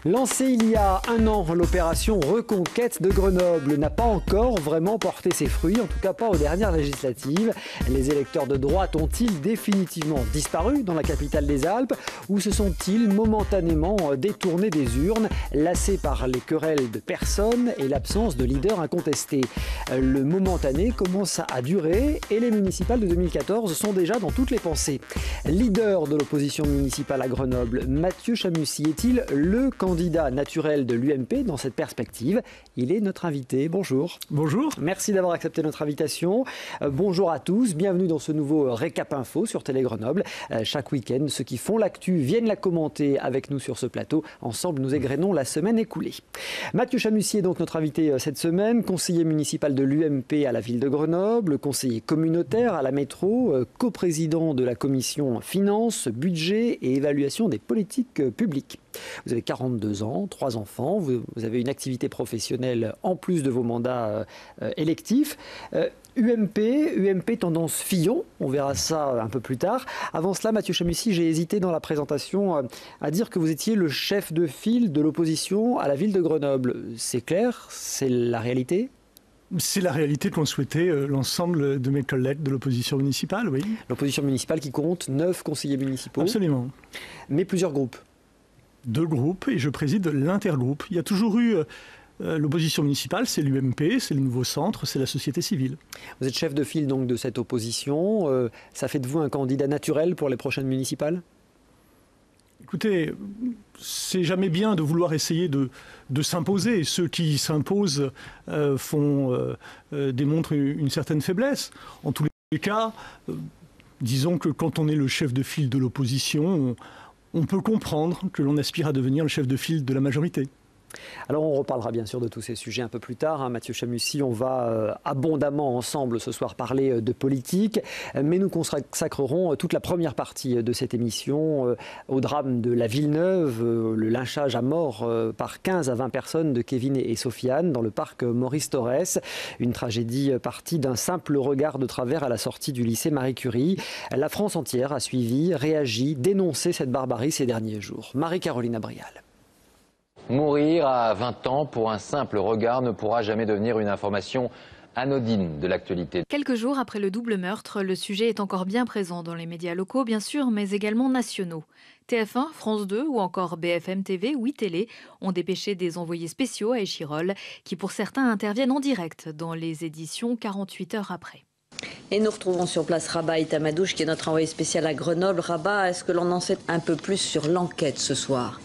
Lancée il y a un an, l'opération Reconquête de Grenoble n'a pas encore vraiment porté ses fruits, en tout cas pas aux dernières législatives. Les électeurs de droite ont-ils définitivement disparu dans la capitale des Alpes ou se sont-ils momentanément détournés des urnes, lassés par les querelles de personnes et l'absence de leader incontesté? Le momentané commence à durer et les municipales de 2014 sont déjà dans toutes les pensées. Leader de l'opposition municipale à Grenoble, Mathieu Chamussy est-il le candidat naturel de l'UMP dans cette perspective? Il est notre invité. Bonjour. Bonjour. Merci d'avoir accepté notre invitation. Bonjour à tous. Bienvenue dans ce nouveau Récap Info sur Télé Grenoble. Chaque week-end, ceux qui font l'actu viennent la commenter avec nous sur ce plateau. Ensemble, nous égrenons la semaine écoulée. Mathieu Chamussy est donc notre invité cette semaine, conseiller municipal de l'UMP à la ville de Grenoble, conseiller communautaire à la métro, coprésident de la commission finances, budget et évaluation des politiques publiques. Vous avez 42 ans, 3 enfants, vous avez une activité professionnelle en plus de vos mandats électifs. UMP tendance Fillon, on verra ça un peu plus tard. Avant cela, Mathieu Chamussy, j'ai hésité dans la présentation à dire que vous étiez le chef de file de l'opposition à la ville de Grenoble. C'est clair? C'est la réalité? C'est la réalité qu'ont souhaité l'ensemble de mes collègues de l'opposition municipale, oui. L'opposition municipale qui compte 9 conseillers municipaux. Absolument. Mais plusieurs groupes. 2 groupes et je préside l'intergroupe. Il y a toujours eu l'opposition municipale, c'est l'UMP, c'est le Nouveau Centre, c'est la société civile. Vous êtes chef de file donc de cette opposition. Ça fait de vous un candidat naturel pour les prochaines municipales? Écoutez, c'est jamais bien de vouloir essayer de s'imposer. Ceux qui s'imposent démontrent une certaine faiblesse. En tous les cas, disons que quand on est le chef de file de l'opposition, on peut comprendre que l'on aspire à devenir le chef de file de la majorité. Alors on reparlera bien sûr de tous ces sujets un peu plus tard. Mathieu Chamussy, on va abondamment ensemble ce soir parler de politique, mais nous consacrerons toute la première partie de cette émission au drame de la Villeneuve, le lynchage à mort par 15 à 20 personnes de Kevin et Sofiane dans le parc Maurice Thorez. Une tragédie partie d'un simple regard de travers à la sortie du lycée Marie Curie. La France entière a suivi, réagi, dénoncé cette barbarie ces derniers jours. Marie-Caroline Abrial. Mourir à 20 ans pour un simple regard ne pourra jamais devenir une information anodine de l'actualité. Quelques jours après le double meurtre, le sujet est encore bien présent dans les médias locaux, bien sûr, mais également nationaux. TF1, France 2 ou encore BFM TV, Oui Télé ont dépêché des envoyés spéciaux à Échirolles qui, pour certains, interviennent en direct dans les éditions 48 heures après. Et nous retrouvons sur place Rabat Itamadouche, qui est notre envoyé spécial à Grenoble. Rabat, est-ce que l'on en sait un peu plus sur l'enquête ce soir ?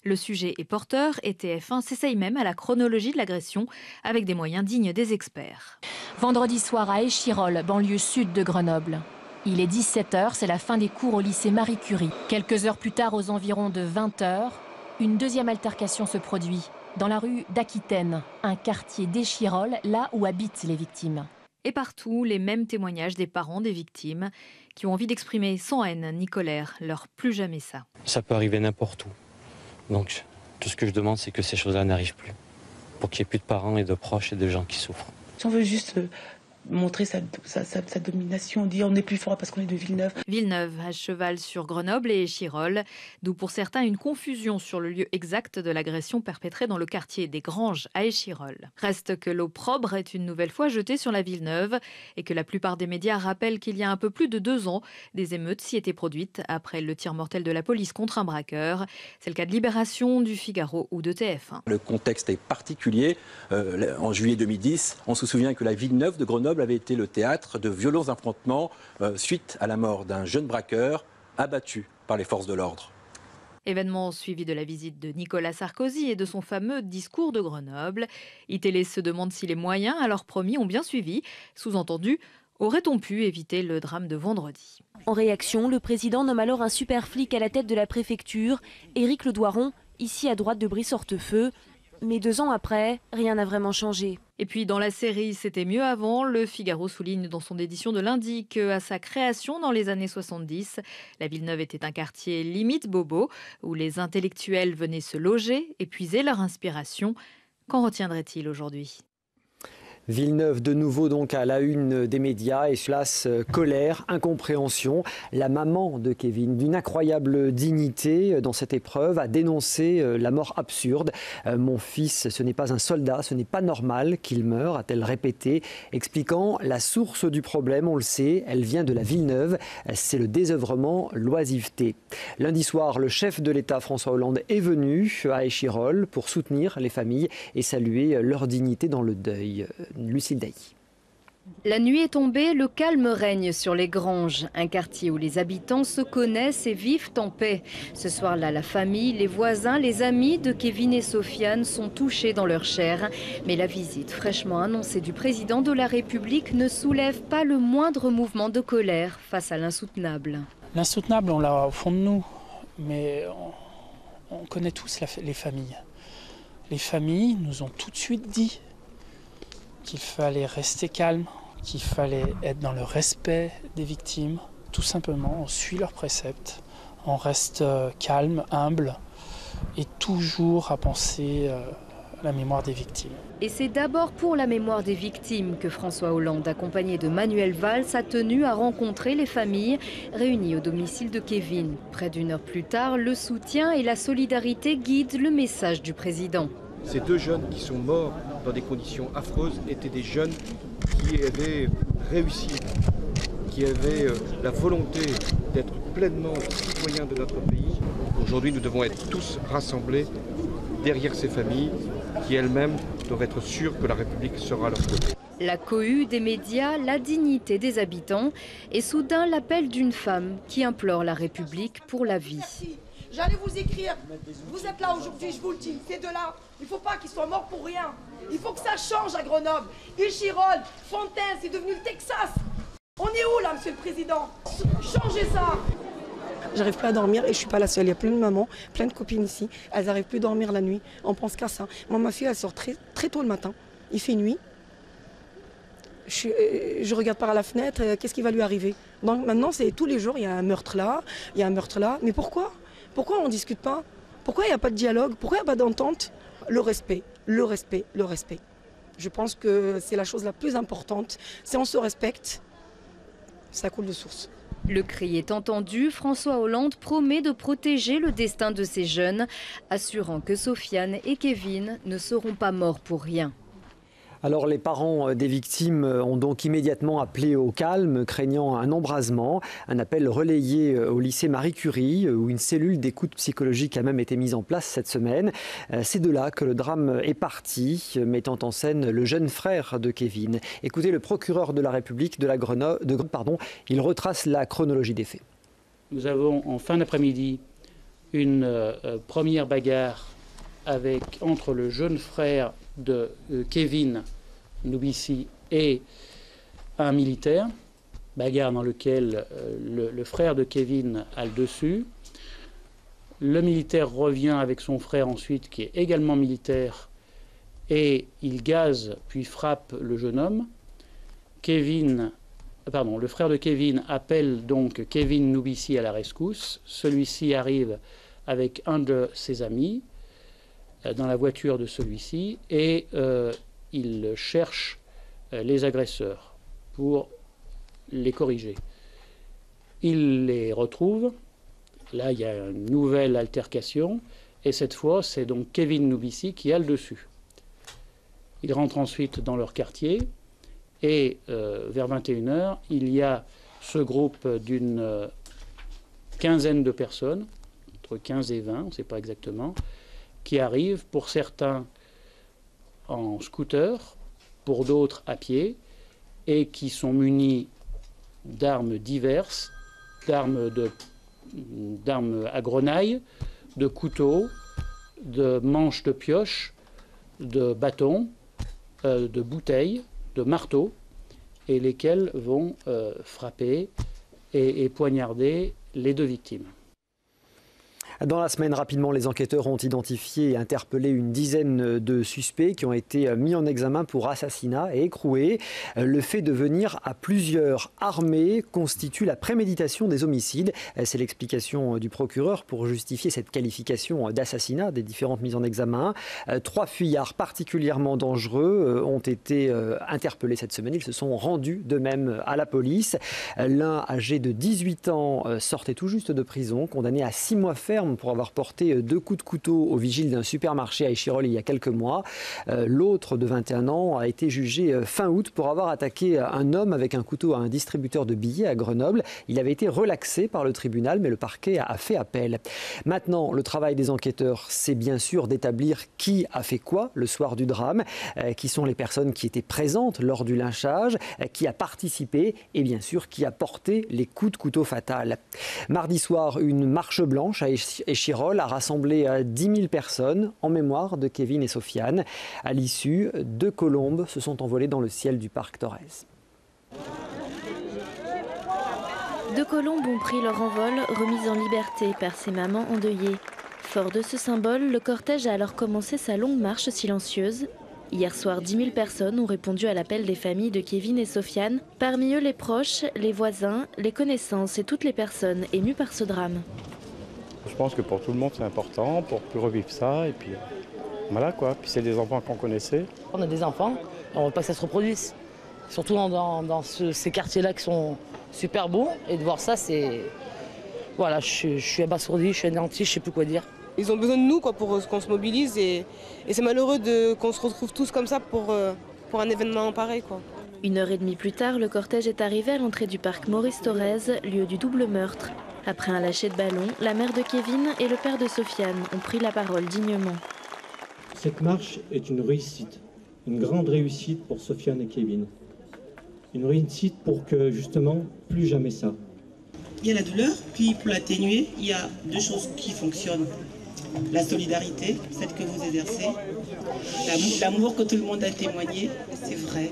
Le sujet est porteur et TF1 s'essaye même à la chronologie de l'agression avec des moyens dignes des experts. Vendredi soir à Échirolles, banlieue sud de Grenoble. Il est 17h, c'est la fin des cours au lycée Marie Curie. Quelques heures plus tard, aux environs de 20h, une deuxième altercation se produit dans la rue d'Aquitaine, un quartier d'Échirolles, là où habitent les victimes. Et partout, les mêmes témoignages des parents des victimes qui ont envie d'exprimer sans haine ni colère leur plus jamais ça. Ça peut arriver n'importe où. Donc, tout ce que je demande, c'est que ces choses-là n'arrivent plus. Pour qu'il n'y ait plus de parents et de proches et de gens qui souffrent. Si on veut juste montrer sa domination, dire on est plus fort parce qu'on est de Villeneuve. Villeneuve, à cheval sur Grenoble et Échirolles, d'où pour certains une confusion sur le lieu exact de l'agression perpétrée dans le quartier des Granges à Échirolles. Reste que l'opprobre est une nouvelle fois jetée sur la Villeneuve et que la plupart des médias rappellent qu'il y a un peu plus de 2 ans, des émeutes s'y étaient produites après le tir mortel de la police contre un braqueur. C'est le cas de Libération, du Figaro ou de TF1. Le contexte est particulier. En juillet 2010, on se souvient que la Villeneuve de Grenoble avait été le théâtre de violents affrontements suite à la mort d'un jeune braqueur abattu par les forces de l'ordre. Événement suivi de la visite de Nicolas Sarkozy et de son fameux discours de Grenoble. iTélé se demande si les moyens alors promis ont bien suivi. Sous-entendu, aurait-on pu éviter le drame de vendredi? En réaction, le président nomme alors un super flic à la tête de la préfecture, Éric Ledoiron, ici à droite de Brice-Hortefeux. Mais 2 ans après, rien n'a vraiment changé. Et puis dans la série C'était mieux avant, le Figaro souligne dans son édition de lundi qu'à sa création dans les années 70, la Villeneuve était un quartier limite bobo, où les intellectuels venaient se loger et puiser leur inspiration. Qu'en retiendrait-il aujourd'hui ? Villeneuve de nouveau donc à la une des médias et place colère, incompréhension. La maman de Kevin, d'une incroyable dignité dans cette épreuve, a dénoncé la mort absurde. Mon fils, ce n'est pas un soldat, ce n'est pas normal qu'il meure, a-t-elle répété, expliquant la source du problème. On le sait, elle vient de la Villeneuve, c'est le désœuvrement, l'oisiveté. Lundi soir, le chef de l'État François Hollande est venu à Échirolles pour soutenir les familles et saluer leur dignité dans le deuil. Lucille Dailly. La nuit est tombée, le calme règne sur les Granges, un quartier où les habitants se connaissent et vivent en paix. Ce soir-là, la famille, les voisins, les amis de Kevin et Sofiane sont touchés dans leur chair. Mais la visite fraîchement annoncée du président de la République ne soulève pas le moindre mouvement de colère face à l'insoutenable. L'insoutenable, on l'a au fond de nous, mais on connaît tous les familles. Les familles nous ont tout de suite dit qu'il fallait rester calme, qu'il fallait être dans le respect des victimes. Tout simplement, on suit leurs préceptes, on reste calme, humble et toujours à penser à la mémoire des victimes. Et c'est d'abord pour la mémoire des victimes que François Hollande, accompagné de Manuel Valls, a tenu à rencontrer les familles réunies au domicile de Kevin. Près d'une heure plus tard, le soutien et la solidarité guident le message du président. Ces deux jeunes qui sont morts dans des conditions affreuses étaient des jeunes qui avaient réussi, qui avaient la volonté d'être pleinement citoyens de notre pays. Aujourd'hui, nous devons être tous rassemblés derrière ces familles qui elles-mêmes doivent être sûres que la République sera à leur côté. La cohue des médias, la dignité des habitants et soudain l'appel d'une femme qui implore la République pour la vie. J'allais vous écrire, vous êtes là aujourd'hui, je vous le dis, ces deux-là, il ne faut pas qu'ils soient morts pour rien. Il faut que ça change à Grenoble. Échirolles, Fontaine, c'est devenu le Texas. On est où là, monsieur le président? Changez ça. J'arrive pas à dormir et je suis pas la seule. Il y a plein de mamans, plein de copines ici. Elles n'arrivent plus à dormir la nuit. On pense qu'à ça. Moi, ma fille, elle sort très tôt le matin. Il fait nuit. Je regarde par la fenêtre, qu'est-ce qui va lui arriver? Donc maintenant, c'est tous les jours, il y a un meurtre là, il y a un meurtre là. Mais pourquoi? Pourquoi on ne discute pas? Pourquoi il n'y a pas de dialogue? Pourquoi il n'y a pas d'entente? Le respect, le respect, le respect. Je pense que c'est la chose la plus importante. Si on se respecte, ça coule de source. Le cri est entendu, François Hollande promet de protéger le destin de ces jeunes, assurant que Sofiane et Kevin ne seront pas morts pour rien. Alors les parents des victimes ont donc immédiatement appelé au calme, craignant un embrasement. Un appel relayé au lycée Marie Curie, où une cellule d'écoute psychologique a même été mise en place cette semaine. C'est de là que le drame est parti, mettant en scène le jeune frère de Kevin. Écoutez le procureur de la République de Grenoble, il retrace la chronologie des faits. Nous avons en fin d'après-midi une première bagarre entre le jeune frère de Kevin Noubissi et un militaire, bagarre dans laquelle le frère de Kevin a le dessus. Le militaire revient avec son frère ensuite, qui est également militaire, et il gaze puis frappe le jeune homme. Le frère de Kevin appelle donc Kevin Noubissi à la rescousse. Celui-ci arrive avec un de ses amis dans la voiture de celui-ci et il cherche les agresseurs pour les corriger. Il les retrouve. Là, il y a une nouvelle altercation et cette fois, c'est donc Kevin Noubissi qui a le dessus. Ils rentrent ensuite dans leur quartier et vers 21h, il y a ce groupe d'une quinzaine de personnes, entre 15 et 20, on ne sait pas exactement, qui arrivent, pour certains en scooter, pour d'autres à pied, et qui sont munis d'armes diverses, d'armes à grenaille, de couteaux, de manches de pioche, de bâtons, de bouteilles, de marteaux, et lesquels vont frapper et poignarder les deux victimes. Dans la semaine, rapidement, les enquêteurs ont identifié et interpellé une dizaine de suspects qui ont été mis en examen pour assassinat et écroué. Le fait de venir à plusieurs armés constitue la préméditation des homicides. C'est l'explication du procureur pour justifier cette qualification d'assassinat des différentes mises en examen. 3 fuyards particulièrement dangereux ont été interpellés cette semaine. Ils se sont rendus d'eux-mêmes à la police. L'un, âgé de 18 ans, sortait tout juste de prison, condamné à 6 mois ferme pour avoir porté 2 coups de couteau au vigile d'un supermarché à Échirolles il y a quelques mois. L'autre, de 21 ans, a été jugé fin août pour avoir attaqué un homme avec un couteau à un distributeur de billets à Grenoble. Il avait été relaxé par le tribunal, mais le parquet a fait appel. Maintenant, le travail des enquêteurs, c'est bien sûr d'établir qui a fait quoi le soir du drame, qui sont les personnes qui étaient présentes lors du lynchage, qui a participé et bien sûr qui a porté les coups de couteau fatal. Mardi soir, une marche blanche à Échirolles a rassemblé 10 000 personnes en mémoire de Kevin et Sofiane. À l'issue, 2 colombes se sont envolées dans le ciel du parc Thorez. 2 colombes ont pris leur envol, remises en liberté par ces mamans endeuillées. Fort de ce symbole, le cortège a alors commencé sa longue marche silencieuse. Hier soir, 10 000 personnes ont répondu à l'appel des familles de Kevin et Sofiane. Parmi eux, les proches, les voisins, les connaissances et toutes les personnes émues par ce drame. Je pense que pour tout le monde, c'est important pour plus revivre ça. Et puis voilà quoi. Puis c'est des enfants qu'on connaissait. On a des enfants, on ne veut pas que ça se reproduise. Surtout dans ces quartiers-là qui sont super beaux. Et de voir ça, c'est... Voilà, je suis abasourdi, je suis anéanti, je ne sais plus quoi dire. Ils ont besoin de nous quoi, pour qu'on se mobilise et c'est malheureux qu'on se retrouve tous comme ça pour un événement pareil. Quoi. 1h30 plus tard, le cortège est arrivé à l'entrée du parc Maurice Thorez, lieu du double meurtre. Après un lâcher de ballon, la mère de Kevin et le père de Sofiane ont pris la parole dignement. Cette marche est une réussite, une grande réussite pour Sofiane et Kevin. Une réussite pour que justement, plus jamais ça. Il y a la douleur, puis pour l'atténuer, il y a 2 choses qui fonctionnent. La solidarité, celle que vous exercez, l'amour que tout le monde a témoigné, c'est vrai.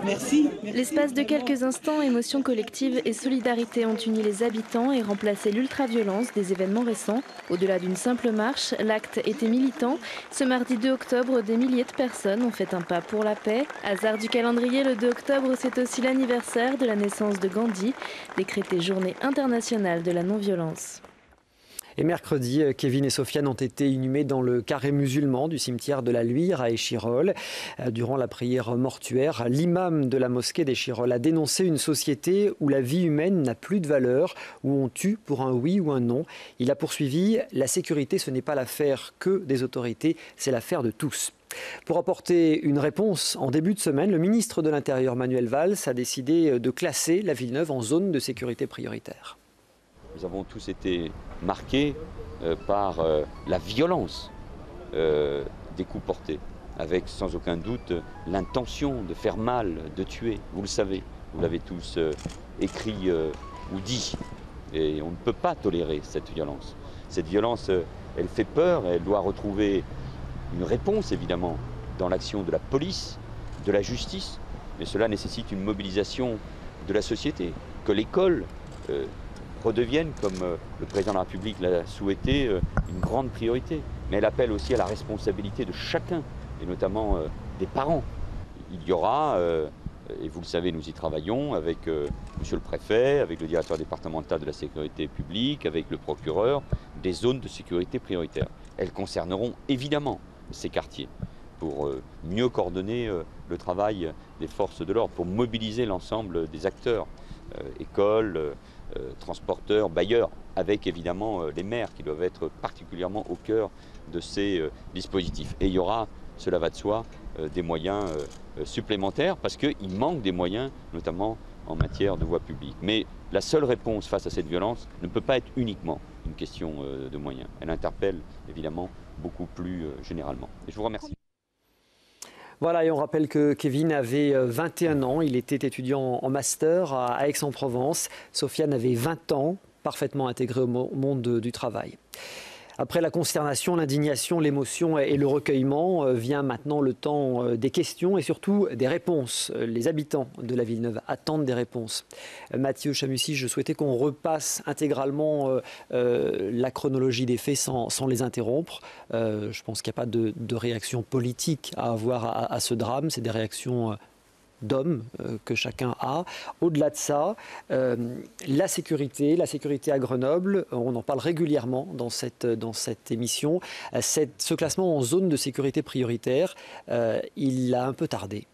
Merci. L'espace de quelques instants, émotion collective et solidarité ont uni les habitants et remplacé l'ultraviolence des événements récents. Au-delà d'une simple marche, l'acte était militant. Ce mardi 2 octobre, des milliers de personnes ont fait un pas pour la paix. Hasard du calendrier, le 2 octobre, c'est aussi l'anniversaire de la naissance de Gandhi, décrétée journée internationale de la non-violence. Et mercredi, Kevin et Sofiane ont été inhumés dans le carré musulman du cimetière de la Luire à Échirolles. Durant la prière mortuaire, l'imam de la mosquée d'Échirolles a dénoncé une société où la vie humaine n'a plus de valeur, où on tue pour un oui ou un non. Il a poursuivi « La sécurité, ce n'est pas l'affaire que des autorités, c'est l'affaire de tous ». Pour apporter une réponse, en début de semaine, le ministre de l'Intérieur Manuel Valls a décidé de classer la Villeneuve en zone de sécurité prioritaire. Nous avons tous été marqués par la violence des coups portés, avec sans aucun doute l'intention de faire mal, de tuer. Vous le savez, vous l'avez tous écrit ou dit. Et on ne peut pas tolérer cette violence. Cette violence, elle fait peur, elle doit retrouver une réponse évidemment dans l'action de la police, de la justice. Mais cela nécessite une mobilisation de la société, que l'école redevienne, comme le président de la République l'a souhaité, une grande priorité. Mais elle appelle aussi à la responsabilité de chacun, et notamment des parents. Il y aura, et vous le savez, nous y travaillons avec monsieur le préfet, avec le directeur départemental de la sécurité publique, avec le procureur, des zones de sécurité prioritaires. Elles concerneront évidemment ces quartiers pour mieux coordonner le travail des forces de l'ordre, pour mobiliser l'ensemble des acteurs, écoles, transporteurs, bailleurs, avec évidemment les maires qui doivent être particulièrement au cœur de ces dispositifs. Et il y aura, cela va de soi, des moyens supplémentaires parce qu'il manque des moyens, notamment en matière de voie publique. Mais la seule réponse face à cette violence ne peut pas être uniquement une question de moyens. Elle interpelle évidemment beaucoup plus généralement. Et je vous remercie. Voilà, et on rappelle que Kevin avait 21 ans, il était étudiant en master à Aix-en-Provence. Sofiane avait 20 ans, parfaitement intégré au monde du travail. Après la consternation, l'indignation, l'émotion et le recueillement, vient maintenant le temps des questions et surtout des réponses. Les habitants de la Villeneuve attendent des réponses. Mathieu Chamussy, je souhaitais qu'on repasse intégralement la chronologie des faits sans les interrompre. Je pense qu'il n'y a pas de réaction politique à avoir à ce drame. C'est des réactions d'hommes que chacun a. Au-delà de ça, la sécurité à Grenoble, on en parle régulièrement dans cette émission. Ce classement en zone de sécurité prioritaire, il a un peu tardé.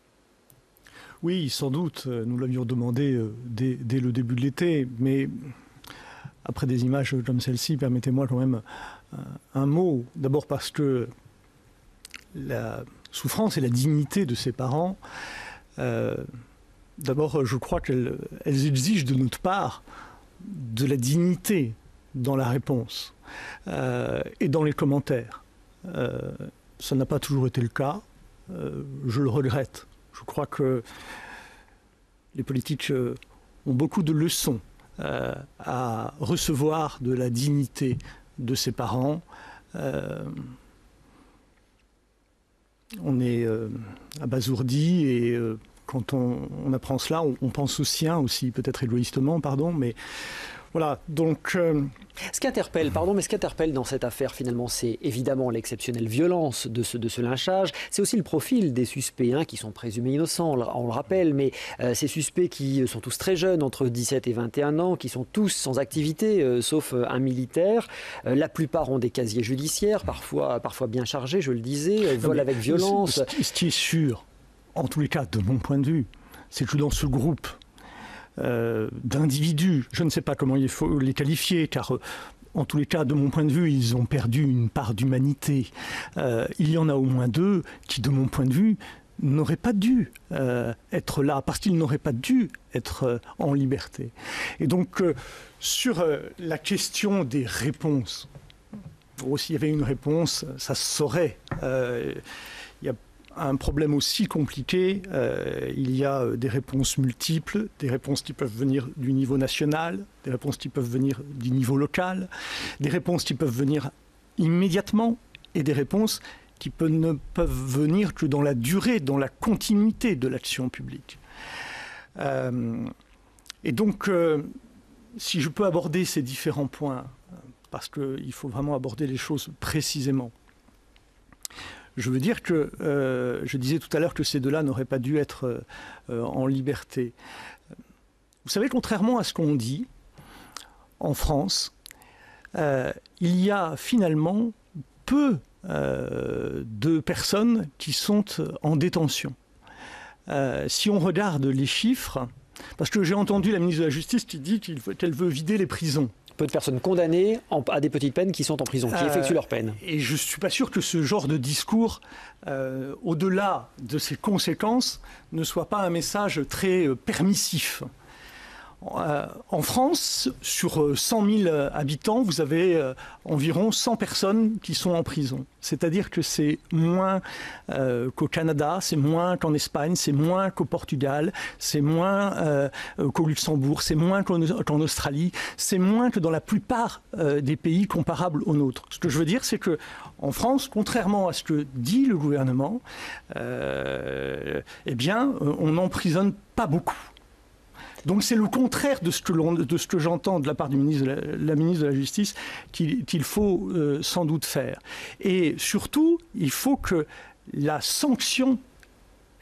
Oui, sans doute. Nous l'avions demandé dès le début de l'été, mais après des images comme celle-ci, permettez-moi quand même un mot. D'abord parce que la souffrance et la dignité de ses parents, d'abord, je crois qu'elles exigent de notre part de la dignité dans la réponse et dans les commentaires. Ça n'a pas toujours été le cas. Je le regrette. Je crois que les politiques ont beaucoup de leçons à recevoir de la dignité de ses parents. On est abasourdi et quand on apprend cela, on pense au sien aussi, peut-être égoïstement, pardon, mais voilà, donc... Ce qui interpelle dans cette affaire, finalement, c'est évidemment l'exceptionnelle violence de ce lynchage. C'est aussi le profil des suspects, qui sont présumés innocents, on le rappelle, mais ces suspects qui sont tous très jeunes, entre 17 et 21 ans, qui sont tous sans activité, sauf un militaire. La plupart ont des casiers judiciaires, parfois bien chargés, je le disais, vol avec violence. Ce qui est sûr, en tous les cas, de mon point de vue, c'est que dans ce groupe d'individus, je ne sais pas comment il faut les qualifier, car en tous les cas, de mon point de vue, ils ont perdu une part d'humanité. Il y en a au moins 2 qui, de mon point de vue, n'auraient pas dû être là, parce qu'ils n'auraient pas dû être en liberté. Et donc, sur la question des réponses, s'il y avait une réponse, ça se saurait. Il y a un problème aussi compliqué, il y a des réponses multiples, des réponses qui peuvent venir du niveau national, des réponses qui peuvent venir du niveau local, des réponses qui peuvent venir immédiatement et des réponses qui ne peuvent venir que dans la durée, dans la continuité de l'action publique. Et donc, si je peux aborder ces différents points, parce qu'il faut vraiment aborder les choses précisément, je veux dire que, je disais tout à l'heure que ces 2-là n'auraient pas dû être en liberté. Vous savez, contrairement à ce qu'on dit, en France, il y a finalement peu de personnes qui sont en détention. Si on regarde les chiffres, parce que j'ai entendu la ministre de la Justice qui dit qu'elle veut vider les prisons. Peu de personnes condamnées à des petites peines qui sont en prison, qui effectuent leur peine. Et je ne suis pas sûr que ce genre de discours, au-delà de ses conséquences, ne soit pas un message très permissif. En France, sur 100 000 habitants, vous avez environ 100 personnes qui sont en prison. C'est-à-dire que c'est moins qu'au Canada, c'est moins qu'en Espagne, c'est moins qu'au Portugal, c'est moins qu'au Luxembourg, c'est moins qu'en Australie, c'est moins que dans la plupart des pays comparables aux nôtres. Ce que je veux dire, c'est qu'en France, contrairement à ce que dit le gouvernement, eh bien, on n'emprisonne pas beaucoup. Donc c'est le contraire de ce que j'entends de la part du la ministre de la Justice qu'il faut sans doute faire. Et surtout, il faut que la sanction,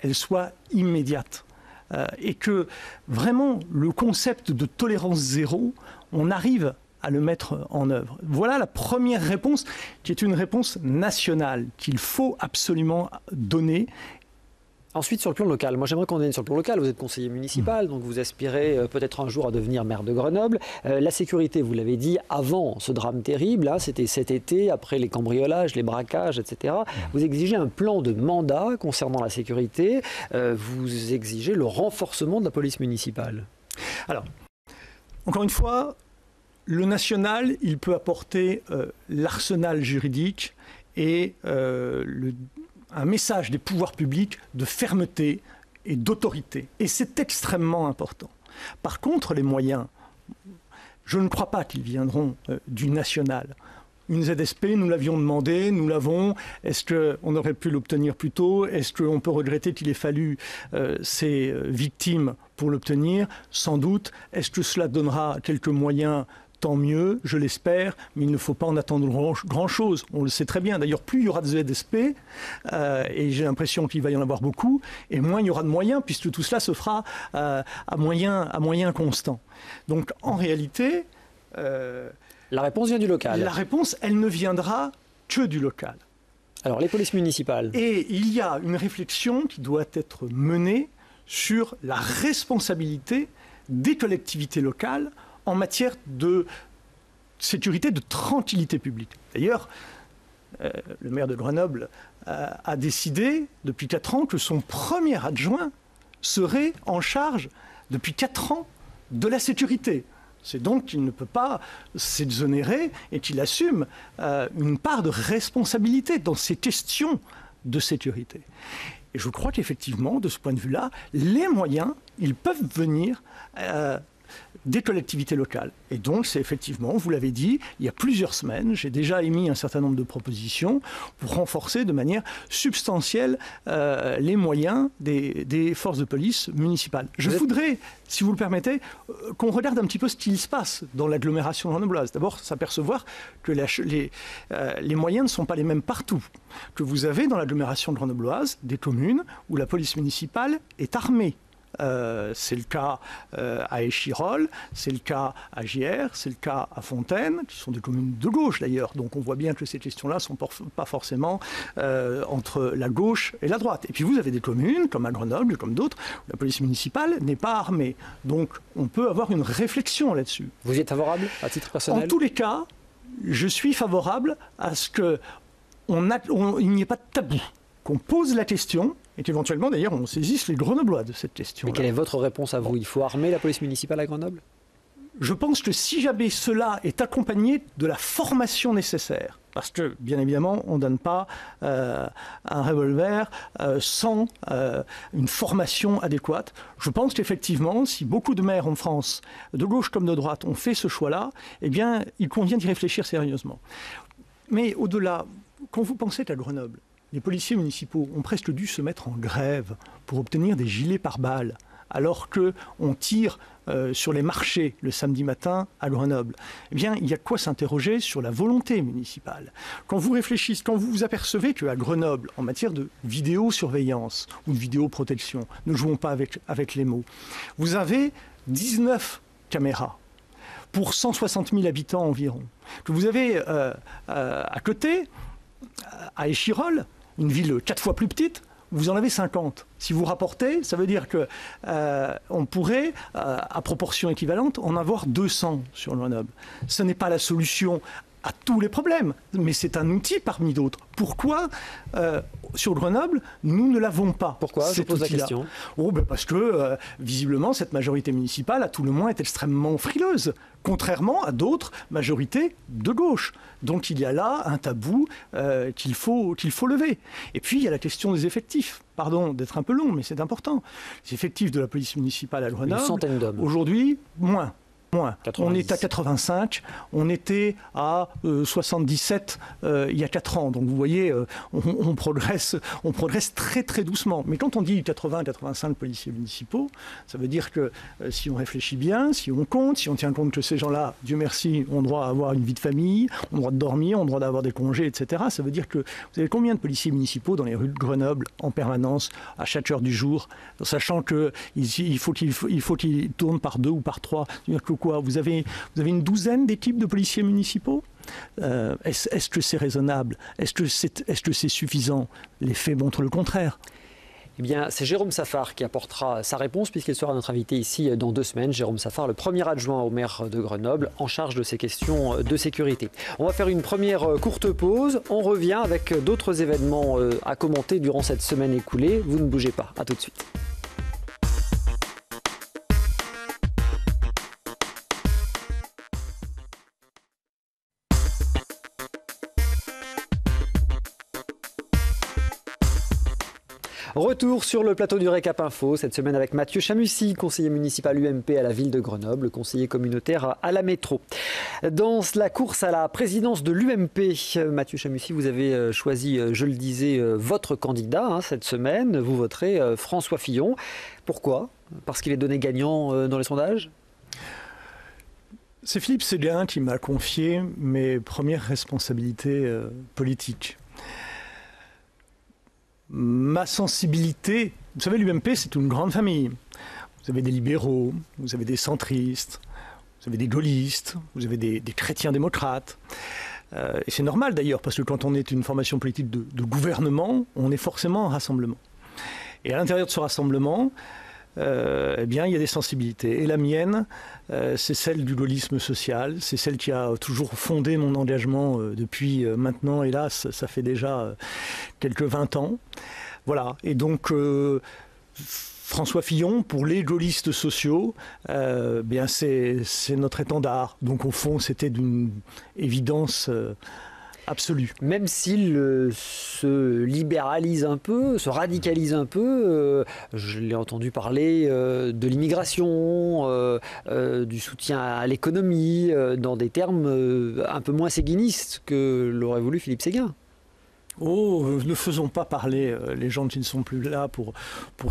elle soit immédiate. Et que vraiment le concept de tolérance zéro, on arrive à le mettre en œuvre. Voilà la première réponse, qui est une réponse nationale, qu'il faut absolument donner. Ensuite, sur le plan local, moi j'aimerais qu'on vienne sur le plan local. Vous êtes conseiller municipal, donc vous aspirez peut-être un jour à devenir maire de Grenoble. La sécurité, vous l'avez dit, avant ce drame terrible, c'était cet été, après les cambriolages, les braquages, etc. Vous exigez un plan de mandat concernant la sécurité. Vous exigez le renforcement de la police municipale. Alors, encore une fois, le national, il peut apporter l'arsenal juridique et un message des pouvoirs publics de fermeté et d'autorité. Et c'est extrêmement important. Par contre, les moyens, je ne crois pas qu'ils viendront du national. une ZSP, nous l'avions demandé, nous l'avons. Est-ce qu'on aurait pu l'obtenir plus tôt? Est-ce qu'on peut regretter qu'il ait fallu ces victimes pour l'obtenir? Sans doute. Est-ce que cela donnera quelques moyens? Tant mieux, je l'espère, mais il ne faut pas en attendre grand-chose. On le sait très bien. D'ailleurs, plus il y aura de ZSP, et j'ai l'impression qu'il va y en avoir beaucoup, et moins il y aura de moyens, puisque tout cela se fera à moyen constant. Donc, en réalité... la réponse vient du local. La réponse, elle ne viendra que du local. Alors, les polices municipales. Et il y a une réflexion qui doit être menée sur la responsabilité des collectivités locales en matière de sécurité, de tranquillité publique. D'ailleurs, le maire de Grenoble a décidé depuis 4 ans que son premier adjoint serait en charge depuis 4 ans de la sécurité. C'est donc qu'il ne peut pas s'exonérer et qu'il assume une part de responsabilité dans ces questions de sécurité. Et je crois qu'effectivement, de ce point de vue-là, les moyens, ils peuvent venir des collectivités locales. Et donc, c'est effectivement, vous l'avez dit, il y a plusieurs semaines, j'ai déjà émis un certain nombre de propositions pour renforcer de manière substantielle les moyens des forces de police municipales. Je voudrais, si vous le permettez, qu'on regarde un petit peu ce qu'il se passe dans l'agglomération grenobloise. D'abord, s'apercevoir que les moyens ne sont pas les mêmes partout. Que vous avez dans l'agglomération grenobloise des communes où la police municipale est armée. C'est le cas à Échirolles, c'est le cas à Gières, c'est le cas à Fontaine, qui sont des communes de gauche d'ailleurs. Donc on voit bien que ces questions-là ne sont pas forcément entre la gauche et la droite. Et puis vous avez des communes, comme à Grenoble, comme d'autres, où la police municipale n'est pas armée. Donc on peut avoir une réflexion là-dessus. Vous y êtes favorable à titre personnel? En tous les cas, je suis favorable à ce qu'il n'y ait pas de tabou, qu'on pose la question, et qu'éventuellement, d'ailleurs, on saisisse les Grenoblois de cette question. Mais quelle est votre réponse à vous? Il faut armer la police municipale à Grenoble? Je pense que si jamais cela est accompagné de la formation nécessaire, parce que, bien évidemment, on ne donne pas un revolver sans une formation adéquate. Je pense qu'effectivement, si beaucoup de maires en France, de gauche comme de droite, ont fait ce choix-là, eh bien, il convient d'y réfléchir sérieusement. Mais au-delà, quand vous pensez qu'à Grenoble, les policiers municipaux ont presque dû se mettre en grève pour obtenir des gilets pare-balles, alors qu'on tire sur les marchés le samedi matin à Grenoble. Eh bien, il y a quoi s'interroger sur la volonté municipale. Quand vous réfléchissez, quand vous vous apercevez qu'à Grenoble, en matière de vidéosurveillance ou de vidéoprotection, ne jouons pas avec les mots, vous avez 19 caméras pour 160 000 habitants environ. Que vous avez à côté, à Échirolles, une ville 4 fois plus petite, vous en avez 50. Si vous rapportez, ça veut dire qu'on pourrait, à proportion équivalente, en avoir 200 sur Grenoble. Ce n'est pas la solution à tous les problèmes, mais c'est un outil parmi d'autres. Pourquoi, sur Grenoble, nous ne l'avons pas? Pourquoi? Je pose la question. Parce que, visiblement, cette majorité municipale, à tout le moins, est extrêmement frileuse, contrairement à d'autres majorités de gauche. Donc il y a là un tabou qu'il faut lever. Et puis, il y a la question des effectifs. Pardon d'être un peu long, mais c'est important. Les effectifs de la police municipale à Grenoble, une centaine d'hommes. Aujourd'hui, moins. 90. On est à 85, on était à 77 il y a 4 ans. Donc vous voyez, on progresse très très doucement. Mais quand on dit 80-85 policiers municipaux, ça veut dire que si on réfléchit bien, si on compte, si on tient compte que ces gens-là, Dieu merci, ont droit à avoir une vie de famille, ont droit de dormir, ont droit d'avoir des congés, etc. Ça veut dire que vous avez combien de policiers municipaux dans les rues de Grenoble en permanence, à chaque heure du jour, sachant qu'il faut qu'ils tournent par 2 ou par 3. C'est-à-dire que quoi, vous avez une douzaine d'équipes de policiers municipaux? Est-ce que c'est raisonnable? Est-ce que c'est suffisant? Les faits montrent le contraire. Eh bien, c'est Jérôme Saffar qui apportera sa réponse puisqu'il sera notre invité ici dans 2 semaines. Jérôme Saffar, le premier adjoint au maire de Grenoble, en charge de ces questions de sécurité. On va faire une première courte pause. On revient avec d'autres événements à commenter durant cette semaine écoulée. Vous ne bougez pas. À tout de suite. Retour sur le plateau du Récap Info, cette semaine avec Mathieu Chamussy, conseiller municipal UMP à la ville de Grenoble, conseiller communautaire à la métro. Dans la course à la présidence de l'UMP, Mathieu Chamussy, vous avez choisi, je le disais, votre candidat cette semaine. Vous voterez François Fillon. Pourquoi? Parce qu'il est donné gagnant dans les sondages? C'est Philippe Séguin qui m'a confié mes premières responsabilités politiques. Ma sensibilité, vous savez, l'UMP, c'est une grande famille. Vous avez des libéraux, vous avez des centristes, vous avez des gaullistes, vous avez des chrétiens démocrates. Et c'est normal d'ailleurs, parce que quand on est une formation politique de gouvernement, on est forcément en rassemblement. Et à l'intérieur de ce rassemblement, eh bien, il y a des sensibilités. Et la mienne, c'est celle du gaullisme social, c'est celle qui a toujours fondé mon engagement depuis maintenant, hélas, ça fait déjà quelques 20 ans. Voilà, et donc François Fillon, pour les gaullistes sociaux, bien c'est notre étendard. Donc au fond, c'était d'une évidence absolue. Même s'il se libéralise un peu, se radicalise un peu, je l'ai entendu parler de l'immigration, du soutien à l'économie, dans des termes un peu moins séguinistes que l'aurait voulu Philippe Séguin. Oh, ne faisons pas parler les gens qui ne sont plus là pour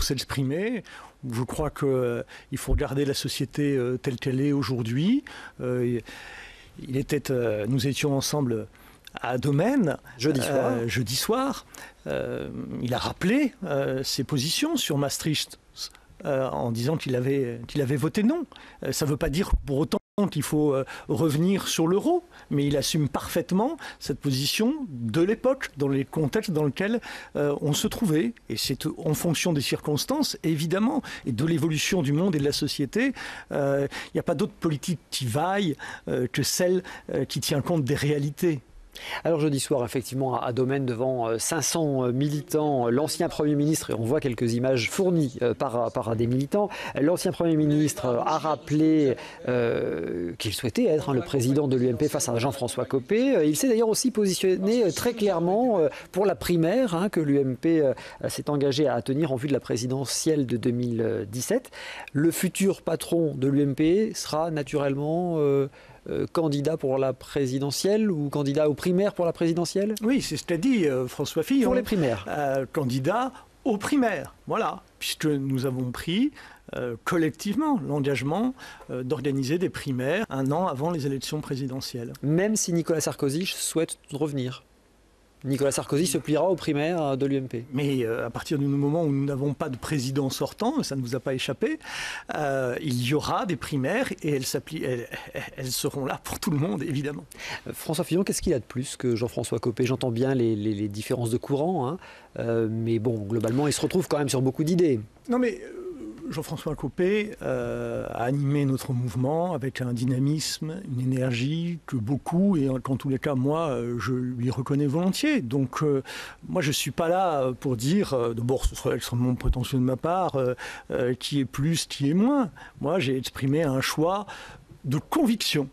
s'exprimer. Je crois qu'il faut regarder la société telle qu'elle est aujourd'hui. Nous étions ensemble à Domaine, jeudi soir. Il a rappelé ses positions sur Maastricht en disant qu'il avait voté non. Ça ne veut pas dire pour autant qu'il faut revenir sur l'euro, mais il assume parfaitement cette position de l'époque, dans les contextes dans lesquels on se trouvait. Et c'est en fonction des circonstances, évidemment, et de l'évolution du monde et de la société. Il n'y a pas d'autre politique qui vaille que celle qui tient compte des réalités. Alors jeudi soir, effectivement, à Domaine, devant 500 militants, l'ancien Premier ministre, et on voit quelques images fournies par des militants, l'ancien Premier ministre a rappelé qu'il souhaitait être le président de l'UMP face à Jean-François Copé. Il s'est d'ailleurs aussi positionné très clairement pour la primaire que l'UMP s'est engagé à tenir en vue de la présidentielle de 2017. Le futur patron de l'UMP sera naturellement candidat pour la présidentielle ou candidat aux primaires pour la présidentielle? Oui, c'est ce qu'a dit François Fillon. Pour les primaires. Candidat aux primaires, voilà. Puisque nous avons pris collectivement l'engagement d'organiser des primaires un an avant les élections présidentielles. Même si Nicolas Sarkozy souhaite revenir? Nicolas Sarkozy se pliera aux primaires de l'UMP. Mais à partir du moment où nous n'avons pas de président sortant, ça ne vous a pas échappé, il y aura des primaires et elles seront là pour tout le monde, évidemment. François Fillon, qu'est-ce qu'il a de plus que Jean-François Copé? J'entends bien les différences de courant, mais bon, globalement, il se retrouve quand même sur beaucoup d'idées. Non mais Jean-François Copé a animé notre mouvement avec un dynamisme, une énergie que beaucoup, et en tous les cas moi, je lui reconnais volontiers. Donc moi je ne suis pas là pour dire, d'abord ce serait extrêmement prétentieux de ma part, qui est plus, qui est moins. Moi j'ai exprimé un choix de conviction.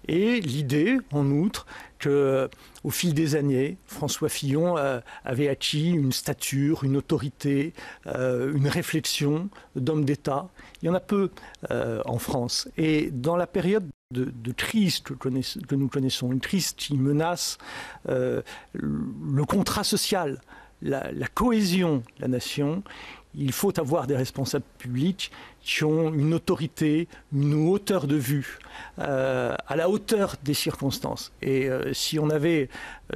Et l'idée, en outre, qu'au fil des années, François Fillon avait acquis une stature, une autorité, une réflexion d'homme d'État. Il y en a peu en France. Et dans la période de crise que nous connaissons, une crise qui menace le contrat social, la cohésion de la nation, il faut avoir des responsables publics qui ont une autorité, une hauteur de vue, à la hauteur des circonstances. Et si on avait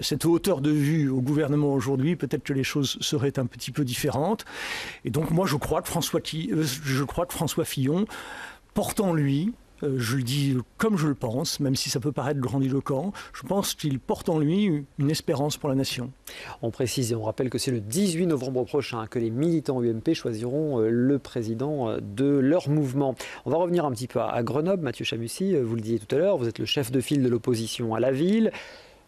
cette hauteur de vue au gouvernement aujourd'hui, peut-être que les choses seraient un petit peu différentes. Et donc moi je crois que François Fillon porte en lui, je le dis comme je le pense, même si ça peut paraître grandiloquent, je pense qu'il porte en lui une espérance pour la nation. On précise et on rappelle que c'est le 18 novembre prochain que les militants UMP choisiront le président de leur mouvement. On va revenir un petit peu à Grenoble. Mathieu Chamussy, vous le disiez tout à l'heure, vous êtes le chef de file de l'opposition à la ville,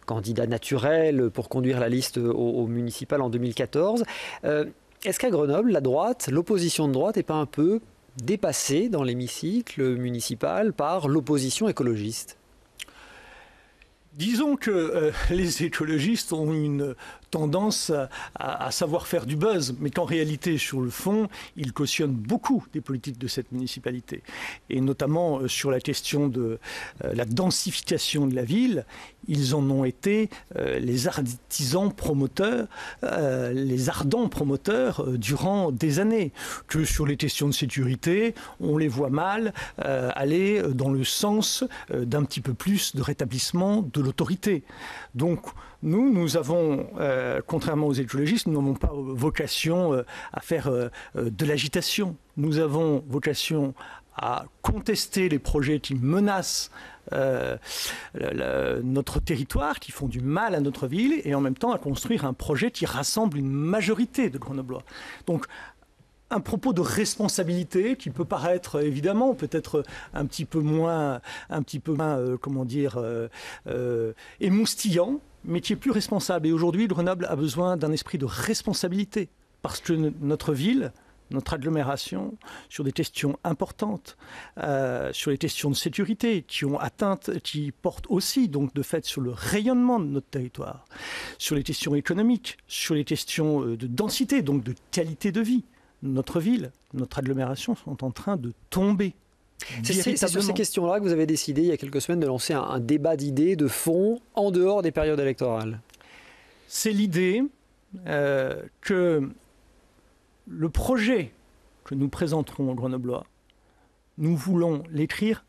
candidat naturel pour conduire la liste au municipal en 2014. Est-ce qu'à Grenoble, la droite, l'opposition de droite n'est pas un peu dépassée dans l'hémicycle municipal par l'opposition écologiste? Disons que les écologistes ont une tendance à savoir faire du buzz, mais qu'en réalité, sur le fond, il cautionne beaucoup des politiques de cette municipalité. Et notamment sur la question de la densification de la ville, ils en ont été les artisans promoteurs, les ardents promoteurs durant des années. Que sur les questions de sécurité, on les voit mal aller dans le sens d'un petit peu plus de rétablissement de l'autorité. Donc nous avons, contrairement aux écologistes, nous n'avons pas vocation à faire de l'agitation. Nous avons vocation à contester les projets qui menacent notre territoire, qui font du mal à notre ville, et en même temps à construire un projet qui rassemble une majorité de Grenoblois. Donc, un propos de responsabilité qui peut paraître évidemment peut-être un petit peu moins émoustillant, mais qui est plus responsable. Et aujourd'hui, Grenoble a besoin d'un esprit de responsabilité, parce que notre ville, notre agglomération, sur des questions importantes, sur les questions de sécurité qui portent aussi donc de fait sur le rayonnement de notre territoire, sur les questions économiques, sur les questions de densité, donc de qualité de vie. Notre ville, notre agglomération sont en train de tomber. C'est sur ces questions-là que vous avez décidé il y a quelques semaines de lancer un débat d'idées, de fond, en dehors des périodes électorales. C'est l'idée que le projet que nous présenterons aux Grenoblois, nous voulons l'écrire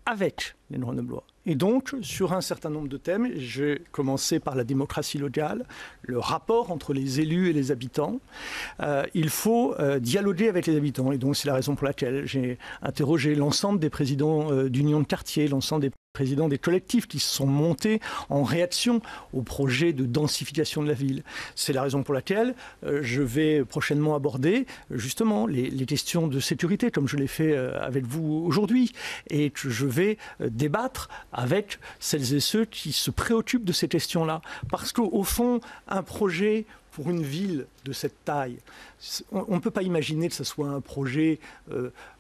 avec les Grenoblois. Et donc, sur un certain nombre de thèmes, j'ai commencé par la démocratie locale, le rapport entre les élus et les habitants. Il faut dialoguer avec les habitants. Et donc, c'est la raison pour laquelle j'ai interrogé l'ensemble des présidents d'unions de quartier, l'ensemble des présidents des collectifs qui se sont montés en réaction au projet de densification de la ville. C'est la raison pour laquelle je vais prochainement aborder justement les questions de sécurité, comme je l'ai fait avec vous aujourd'hui, et que je vais débattre avec celles et ceux qui se préoccupent de ces questions-là. Parce qu'au fond, un projet pour une ville de cette taille, on ne peut pas imaginer que ce soit un projet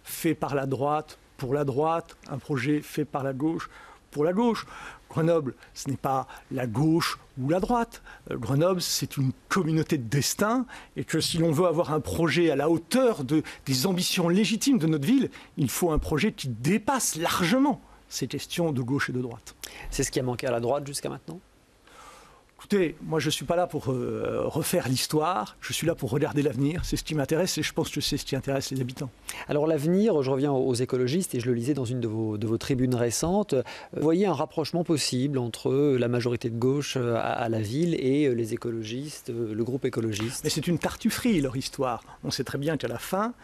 fait par la droite, pour la droite, un projet fait par la gauche, pour la gauche. Grenoble, ce n'est pas la gauche ou la droite. Grenoble, c'est une communauté de destin, et que si l'on veut avoir un projet à la hauteur des ambitions légitimes de notre ville, il faut un projet qui dépasse largement ces questions de gauche et de droite. C'est ce qui a manqué à la droite jusqu'à maintenant ? Écoutez, moi je ne suis pas là pour refaire l'histoire, je suis là pour regarder l'avenir, c'est ce qui m'intéresse et je pense que c'est ce qui intéresse les habitants. Alors l'avenir, je reviens aux écologistes et je le lisais dans une de vos tribunes récentes, vous voyez un rapprochement possible entre la majorité de gauche à la ville et les écologistes, le groupe écologiste. Mais c'est une tartufferie leur histoire. On sait très bien qu'à la fin,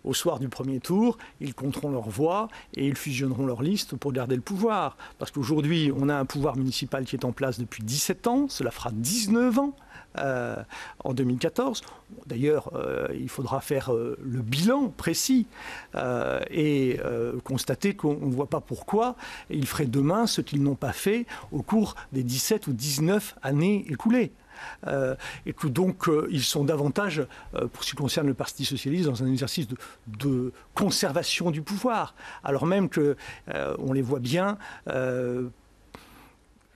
au soir du premier tour, ils compteront leurs voix et ils fusionneront leurs listes pour garder le pouvoir. Parce qu'aujourd'hui, on a un pouvoir municipal qui est en place depuis 17 ans, cela fera 19 ans en 2014. D'ailleurs, il faudra faire le bilan précis et constater qu'on ne voit pas pourquoi ils feraient demain ce qu'ils n'ont pas fait au cours des 17 ou 19 années écoulées. Et que donc ils sont davantage, pour ce qui concerne le Parti socialiste, dans un exercice de conservation du pouvoir, alors même qu'on les voit bien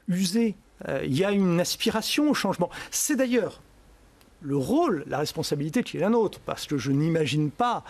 usés. Il y a une aspiration au changement. C'est d'ailleurs le rôle, la responsabilité qui est la nôtre, parce que je n'imagine pas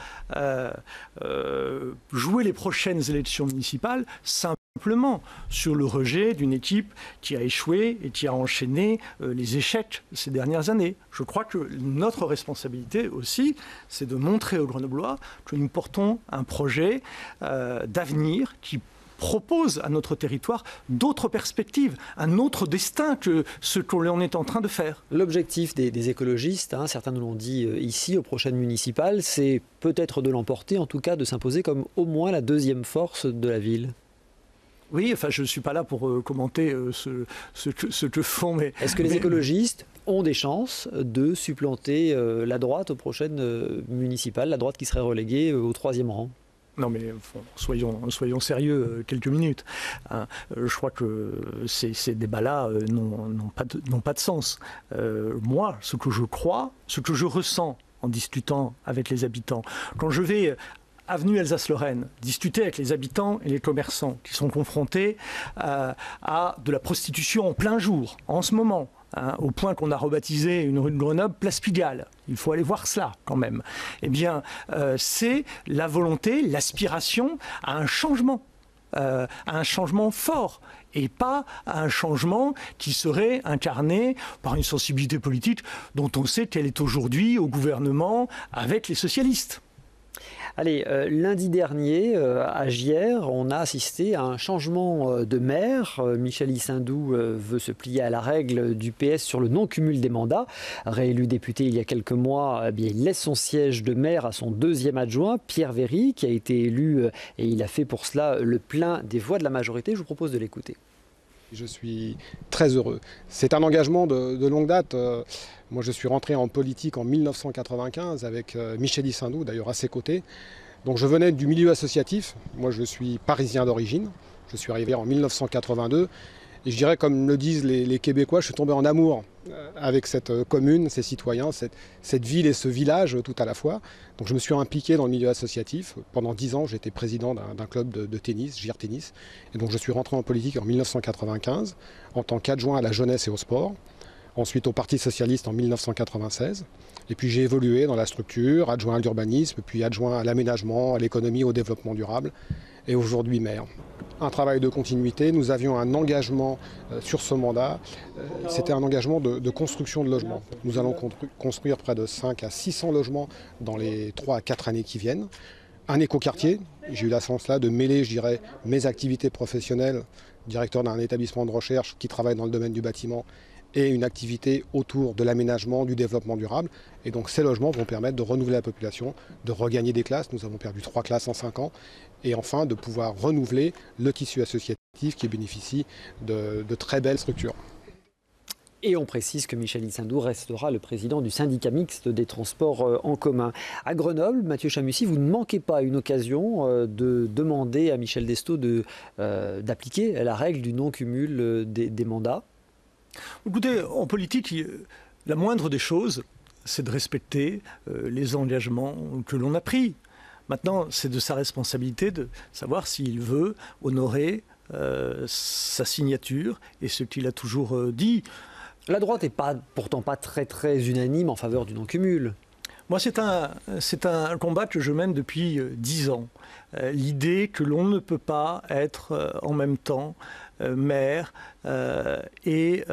jouer les prochaines élections municipales simplement sur le rejet d'une équipe qui a échoué et qui a enchaîné les échecs ces dernières années. Je crois que notre responsabilité aussi, c'est de montrer aux Grenoblois que nous portons un projet d'avenir qui propose à notre territoire d'autres perspectives, un autre destin que ce que l'on est en train de faire. L'objectif des écologistes, certains nous l'ont dit ici aux prochaines municipales, c'est peut-être de l'emporter, en tout cas de s'imposer comme au moins la deuxième force de la ville. Oui, enfin je ne suis pas là pour commenter ce que font... Mais est-ce que les écologistes ont des chances de supplanter la droite aux prochaines municipales, la droite qui serait reléguée au 3e rang ? Non mais soyons sérieux quelques minutes. Je crois que ces débats-là n'ont pas de sens. Moi, ce que je crois, ce que je ressens en discutant avec les habitants, quand je vais avenue Alsace-Lorraine, discuter avec les habitants et les commerçants qui sont confrontés à de la prostitution en plein jour, en ce moment, au point qu'on a rebaptisé une rue de Grenoble Place Pigalle. Il faut aller voir cela quand même. Eh bien, c'est la volonté, l'aspiration à un changement fort, et pas à un changement qui serait incarné par une sensibilité politique dont on sait qu'elle est aujourd'hui au gouvernement avec les socialistes. Allez, lundi dernier, à Gières, on a assisté à un changement de maire. Michel Issindou veut se plier à la règle du PS sur le non-cumul des mandats. Réélu député il y a quelques mois, eh bien, il laisse son siège de maire à son deuxième adjoint, Pierre Véry, qui a été élu et il a fait pour cela le plein des voix de la majorité. Je vous propose de l'écouter. Je suis très heureux. C'est un engagement de longue date. Moi, je suis rentré en politique en 1995 avec Michel Issindou, d'ailleurs à ses côtés. Donc je venais du milieu associatif. Moi, je suis parisien d'origine. Je suis arrivé en 1982. Et je dirais, comme le disent les Québécois, je suis tombé en amour avec cette commune, ces citoyens, cette ville et ce village tout à la fois. Donc je me suis impliqué dans le milieu associatif. Pendant 10 ans, j'étais président d'un club de tennis, Gières Tennis. Et donc je suis rentré en politique en 1995 en tant qu'adjoint à la jeunesse et au sport. Ensuite au Parti socialiste en 1996. Et puis j'ai évolué dans la structure, adjoint à l'urbanisme, puis adjoint à l'aménagement, à l'économie, au développement durable. Et aujourd'hui maire. Un travail de continuité, nous avions un engagement sur ce mandat, c'était un engagement de construction de logements. Nous allons construire près de 5 à 600 logements dans les 3 à 4 années qui viennent. Un écoquartier, j'ai eu la chance là de mêler, je dirais, mes activités professionnelles, directeur d'un établissement de recherche qui travaille dans le domaine du bâtiment, et une activité autour de l'aménagement, du développement durable. Et donc ces logements vont permettre de renouveler la population, de regagner des classes. Nous avons perdu 3 classes en 5 ans. Et enfin de pouvoir renouveler le tissu associatif qui bénéficie de très belles structures. Et on précise que Michel Issindou restera le président du syndicat mixte des transports en commun. À Grenoble, Mathieu Chamussy, vous ne manquez pas une occasion de demander à Michel Destot d'appliquer la règle du non-cumul des mandats. Écoutez, en politique, la moindre des choses, c'est de respecter les engagements que l'on a pris. Maintenant, c'est de sa responsabilité de savoir s'il veut honorer sa signature et ce qu'il a toujours dit. La droite n'est pourtant pas très unanime en faveur du non-cumul. Moi, c'est un combat que je mène depuis 10 ans. L'idée que l'on ne peut pas être en même temps maire et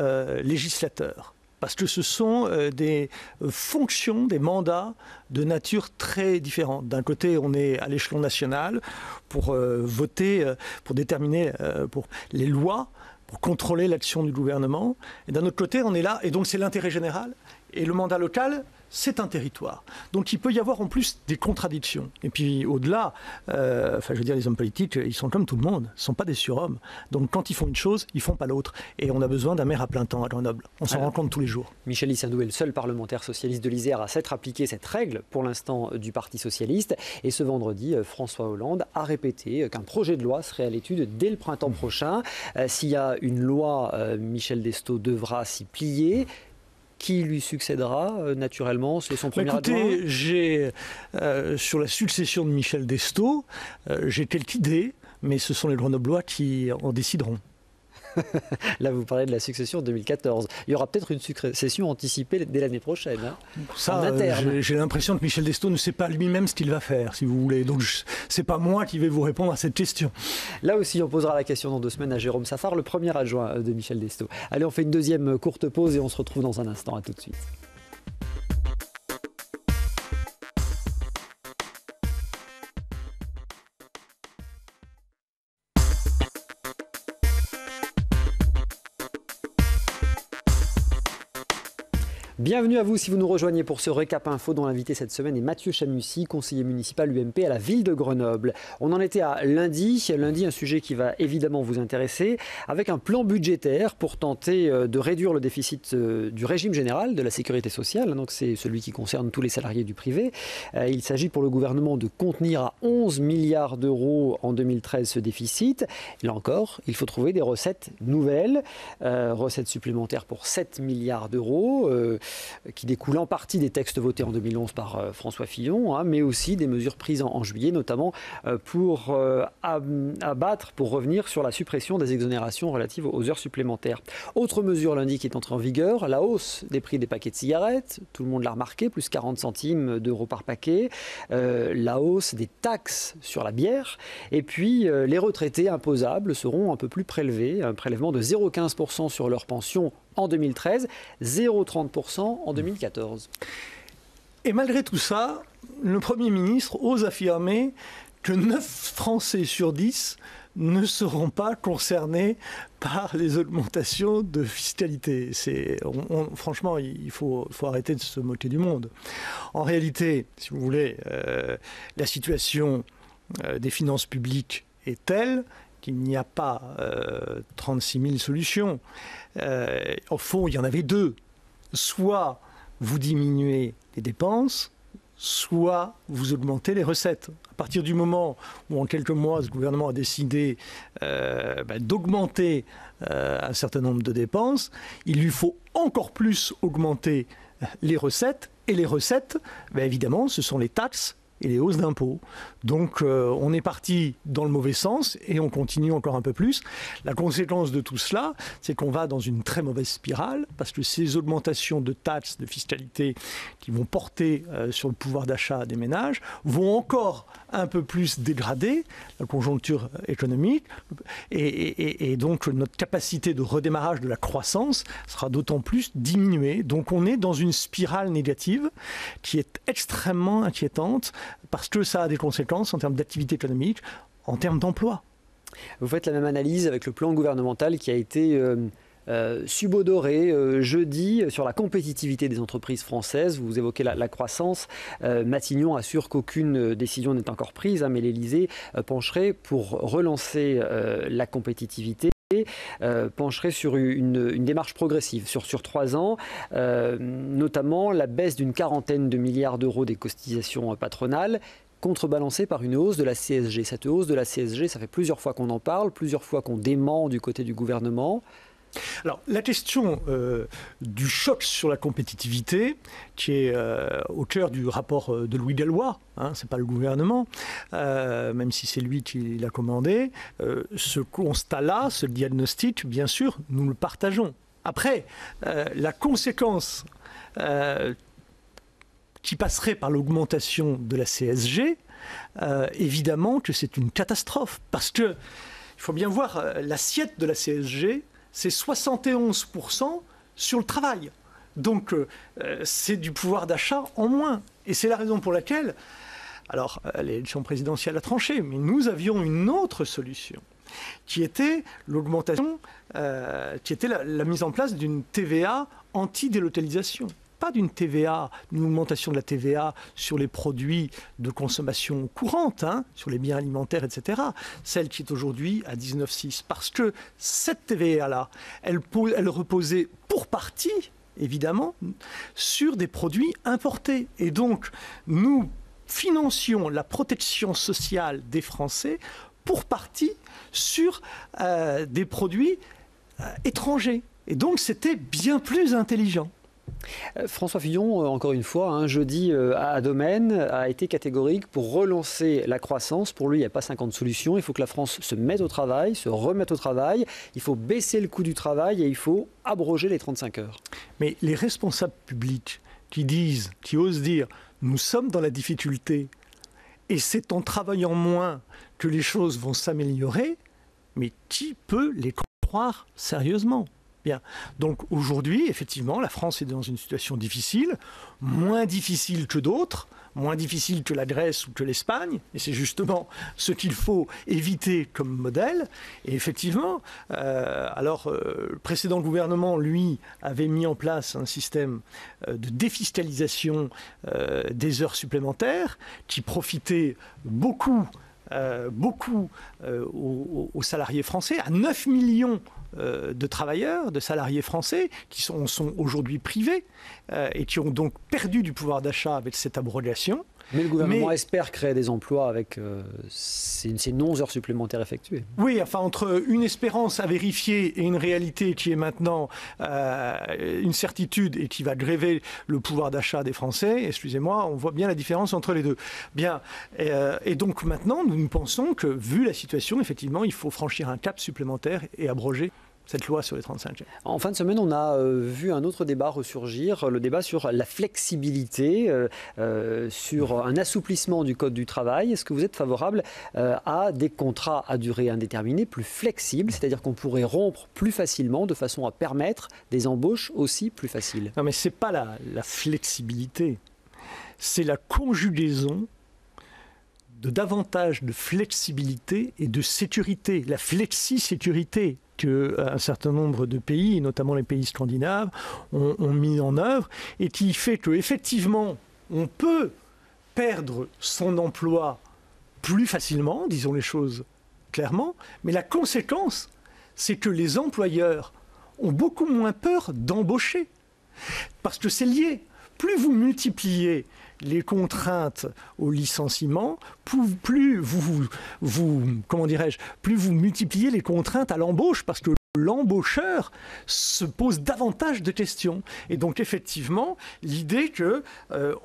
législateur. Parce que ce sont des fonctions, des mandats de nature très différente. D'un côté, on est à l'échelon national pour voter, pour déterminer pour les lois, pour contrôler l'action du gouvernement. Et d'un autre côté, on est là, et donc c'est l'intérêt général. Et le mandat local, c'est un territoire. Donc il peut y avoir en plus des contradictions. Et puis au-delà, je veux dire, les hommes politiques, ils sont comme tout le monde, ils ne sont pas des surhommes. Donc quand ils font une chose, ils ne font pas l'autre. Et on a besoin d'un maire à plein temps à Grenoble. On s'en rend compte tous les jours. Michel Issindou est le seul parlementaire socialiste de l'Isère à s'être appliqué cette règle, pour l'instant, du Parti socialiste. Et ce vendredi, François Hollande a répété qu'un projet de loi serait à l'étude dès le printemps prochain. S'il y a une loi, Michel Destot devra s'y plier. Qui lui succédera naturellement? C'est son premier adjoint. Écoutez, sur la succession de Michel Destot, j'ai quelques idées, mais ce sont les Grenoblois qui en décideront. Là, vous parlez de la succession de 2014. Il y aura peut-être une succession anticipée dès l'année prochaine. Ça, j'ai l'impression que Michel Destot ne sait pas lui-même ce qu'il va faire, si vous voulez. Donc, c'est pas moi qui vais vous répondre à cette question. Là aussi, on posera la question dans 2 semaines à Jérôme Safar, le premier adjoint de Michel Destot. Allez, on fait une deuxième courte pause et on se retrouve dans un instant. À tout de suite. Bienvenue à vous si vous nous rejoignez pour ce récap info dont l'invité cette semaine est Mathieu Chamussy, conseiller municipal UMP à la ville de Grenoble. On en était à lundi, un sujet qui va évidemment vous intéresser, avec un plan budgétaire pour tenter de réduire le déficit du régime général de la sécurité sociale, donc c'est celui qui concerne tous les salariés du privé. Il s'agit pour le gouvernement de contenir à 11 milliards d'euros en 2013 ce déficit. Et là encore, il faut trouver des recettes nouvelles, recettes supplémentaires pour 7 milliards d'euros. qui découlent en partie des textes votés en 2011 par François Fillon, hein, mais aussi des mesures prises en juillet, notamment pour abattre, pour revenir sur la suppression des exonérations relatives aux heures supplémentaires. Autre mesure lundi qui est entrée en vigueur, la hausse des prix des paquets de cigarettes, tout le monde l'a remarqué, plus 40 centimes d'euros par paquet, la hausse des taxes sur la bière, et puis les retraités imposables seront un peu plus prélevés, un prélèvement de 0,15% sur leur pension en 2013, 0,30% en 2014. Et malgré tout ça, le Premier ministre ose affirmer que 9 Français sur 10 ne seront pas concernés par les augmentations de fiscalité. Franchement, il faut arrêter de se moquer du monde. En réalité, si vous voulez, la situation des finances publiques est telle qu'il n'y a pas 36 000 solutions. Au fond, il y en avait deux. Soit vous diminuez les dépenses, soit vous augmentez les recettes. À partir du moment où, en quelques mois, ce gouvernement a décidé d'augmenter un certain nombre de dépenses, il lui faut encore plus augmenter les recettes. Et les recettes, évidemment, ce sont les taxes et les hausses d'impôts. Donc on est parti dans le mauvais sens et on continue encore un peu plus. La conséquence de tout cela, c'est qu'on va dans une très mauvaise spirale parce que ces augmentations de taxes, de fiscalité qui vont porter sur le pouvoir d'achat des ménages vont encore un peu plus dégrader la conjoncture économique et donc notre capacité de redémarrage de la croissance sera d'autant plus diminuée. Donc on est dans une spirale négative qui est extrêmement inquiétante parce que ça a des conséquences en termes d'activité économique, en termes d'emploi. Vous faites la même analyse avec le plan gouvernemental qui a été subodoré jeudi sur la compétitivité des entreprises françaises. Vous évoquez la croissance. Matignon assure qu'aucune décision n'est encore prise, hein, mais l'Élysée pencherait pour relancer la compétitivité. Pencherait sur une démarche progressive sur 3 ans, notamment la baisse d'une quarantaine de milliards d'euros des cotisations patronales, contrebalancée par une hausse de la CSG. Cette hausse de la CSG, ça fait plusieurs fois qu'on en parle, plusieurs fois qu'on dément du côté du gouvernement. Alors, la question du choc sur la compétitivité, qui est au cœur du rapport de Louis Gallois, hein, ce n'est pas le gouvernement, même si c'est lui qui l'a commandé, ce constat-là, ce diagnostic, bien sûr, nous le partageons. Après, la conséquence qui passerait par l'augmentation de la CSG, évidemment que c'est une catastrophe, parce que il faut bien voir l'assiette de la CSG, c'est 71% sur le travail. Donc, c'est du pouvoir d'achat en moins. Et c'est la raison pour laquelle, alors, l'élection présidentielle a tranché, mais nous avions une autre solution, qui était l'augmentation, qui était la mise en place d'une TVA anti-délocalisation. Pas d'une TVA, d'une augmentation de la TVA sur les produits de consommation courante, hein, sur les biens alimentaires, etc. Celle qui est aujourd'hui à 19,6. Parce que cette TVA-là, elle reposait pour partie, évidemment, sur des produits importés. Et donc, nous financions la protection sociale des Français pour partie sur des produits étrangers. Et donc, c'était bien plus intelligent. François Fillon, encore une fois, hein, jeudi à Domaine, a été catégorique pour relancer la croissance. Pour lui, il n'y a pas 50 solutions. Il faut que la France se mette au travail, se remette au travail. Il faut baisser le coût du travail et il faut abroger les 35 heures. Mais les responsables publics qui osent dire « nous sommes dans la difficulté et c'est en travaillant moins que les choses vont s'améliorer », mais qui peut les croire sérieusement ? Bien. Donc aujourd'hui, effectivement, la France est dans une situation difficile, moins difficile que d'autres, moins difficile que la Grèce ou que l'Espagne, et c'est justement ce qu'il faut éviter comme modèle. Et effectivement, le précédent gouvernement, lui, avait mis en place un système de défiscalisation des heures supplémentaires qui profitait beaucoup aux salariés français, à 9 millions de travailleurs, de salariés français qui sont aujourd'hui privés et qui ont donc perdu du pouvoir d'achat avec cette abrogation. Mais le gouvernement espère créer des emplois avec ces non heures supplémentaires effectuées. Oui, enfin entre une espérance à vérifier et une réalité qui est maintenant une certitude et qui va gréver le pouvoir d'achat des Français, excusez-moi, on voit bien la différence entre les deux. Bien, et donc maintenant, nous pensons que, vu la situation, effectivement, il faut franchir un cap supplémentaire et abroger cette loi sur les 35 heures. En fin de semaine, on a vu un autre débat ressurgir, le débat sur la flexibilité, sur un assouplissement du Code du travail. Est-ce que vous êtes favorable à des contrats à durée indéterminée plus flexibles, c'est-à-dire qu'on pourrait rompre plus facilement de façon à permettre des embauches aussi plus faciles? Non, mais ce n'est pas la flexibilité, c'est la conjugaison de davantage de flexibilité et de sécurité, la flexi-sécurité qu'un certain nombre de pays, notamment les pays scandinaves, ont mis en œuvre et qui fait qu'effectivement, on peut perdre son emploi plus facilement, disons les choses clairement, mais la conséquence, c'est que les employeurs ont beaucoup moins peur d'embaucher. Parce que c'est lié. Plus vous multipliez les contraintes au licenciement, plus vous multipliez les contraintes à l'embauche, parce que l'embaucheur se pose davantage de questions. Et donc effectivement, l'idée que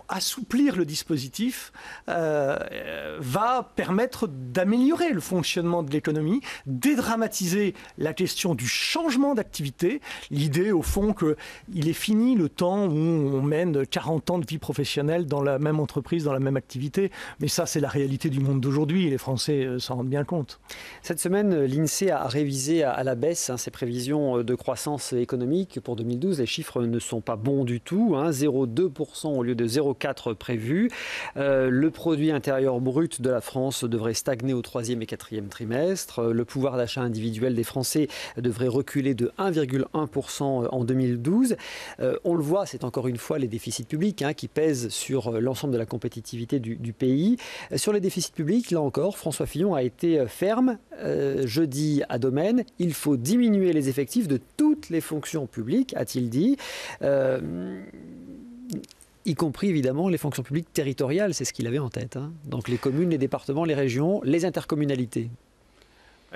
assouplir le dispositif va permettre d'améliorer le fonctionnement de l'économie, dédramatiser la question du changement d'activité. L'idée au fond qu'il est fini le temps où on mène 40 ans de vie professionnelle dans la même entreprise, dans la même activité. Mais ça, c'est la réalité du monde d'aujourd'hui et les Français s'en rendent bien compte. Cette semaine, l'INSEE a révisé à la baisse ses prévisions de croissance économique pour 2012. Les chiffres ne sont pas bons du tout, 0,2% au lieu de 0,4% prévu. Le produit intérieur brut de la France devrait stagner au 3e et 4e trimestre. Le pouvoir d'achat individuel des Français devrait reculer de 1,1% en 2012. On le voit, c'est encore une fois les déficits publics qui pèsent sur l'ensemble de la compétitivité du pays. Sur les déficits publics, là encore, François Fillon a été ferme jeudi à Domaine. Il faut diminuer les effectifs de toutes les fonctions publiques, a-t-il dit, y compris évidemment les fonctions publiques territoriales, c'est ce qu'il avait en tête. Donc les communes, les départements, les régions, les intercommunalités.